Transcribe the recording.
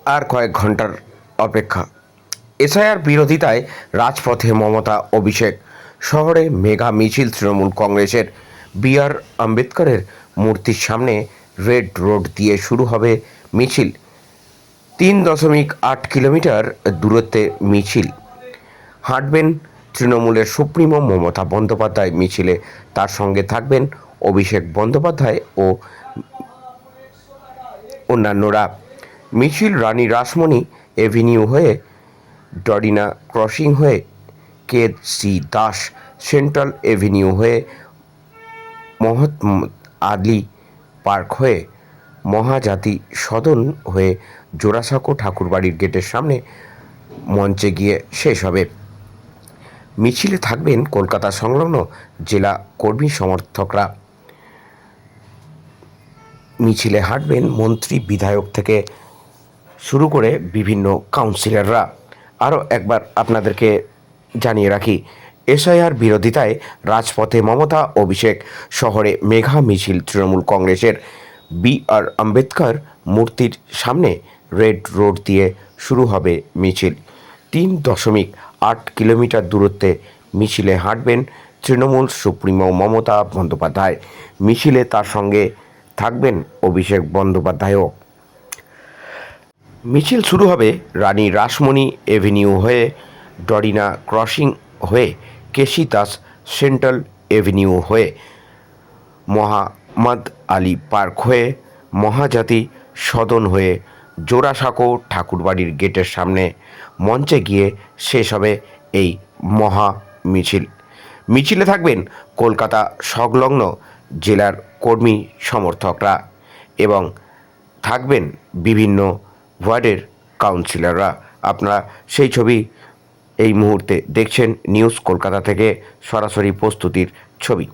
আর কয়েক ঘন্টার অপেক্ষা। এসআইআর বিরোধিতায় রাজপথে মমতা অভিষেক। শহরে মেগা মিছিল। তৃণমূল কংগ্রেসের বি.আর. আম্বেদকরের মূর্তির সামনে রেড রোড দিয়ে শুরু হবে মিছিল। 3.8 কিলোমিটার দূরত্বে মিছিল। হাঁটবেন তৃণমূলের সুপ্রিমো মমতা বন্দ্যোপাধ্যায়। মিছিলে তার সঙ্গে থাকবেন অভিষেক বন্দ্যোপাধ্যায় ও অন্যান্যরা। মিছিল রানী রাসমণি এভিনিউ হয়ে, ডরিনা ক্রসিং হয়ে, কে.সি. দাস সেন্ট্রাল এভিনিউ হয়ে, মহম্মদ আলী পার্ক হয়ে, মহাজাতি সদন হয়ে জোড়াসাঁকো ঠাকুরবাড়ির গেটের সামনে মঞ্চে গিয়ে শেষ হবে। মিছিলে থাকবেন কলকাতা সংলগ্ন জেলা কর্মী সমর্থকরা। মিছিলে হাঁটবেন মন্ত্রী বিধায়ক থেকে শুরু করে বিভিন্ন কাউন্সিলররা। আরও একবার আপনাদেরকে জানিয়ে রাখি, এসআইআর বিরোধিতায় রাজপথে মমতা অভিষেক। শহরে মেঘা মিছিল। তৃণমূল কংগ্রেসের বি.আর. আম্বেদকর মূর্তির সামনে রেড রোড দিয়ে শুরু হবে মিছিল। 3.8 কিলোমিটার দূরত্বে মিছিলে হাঁটবেন তৃণমূল সুপ্রিমো মমতা বন্দ্যোপাধ্যায়। মিছিলে তার সঙ্গে থাকবেন অভিষেক বন্দ্যোপাধ্যায়ও। মিছিল শুরু হবে রানী রাসমণি এভিনিউ হয়ে, ডরিনা ক্রসিং হয়ে, কে.সি. দাস সেন্ট্রাল এভিনিউ হয়ে, মহাম্মদ আলী পার্ক হয়ে, মহাজাতি সদন হয়ে, জোড়াসাঁকো ঠাকুরবাড়ির গেটের সামনে মঞ্চে গিয়ে শেষ হবে এই মহা মিছিল। মিছিলে থাকবেন কলকাতা সংলগ্ন জেলার কর্মী সমর্থকরা এবং থাকবেন বিভিন্ন ওয়ার্ডের কাউন্সিলররা। আপনারা সেই ছবি এই মুহূর্তে দেখছেন নিউজ কলকাতা থেকে সরাসরি প্রস্তুতির ছবি।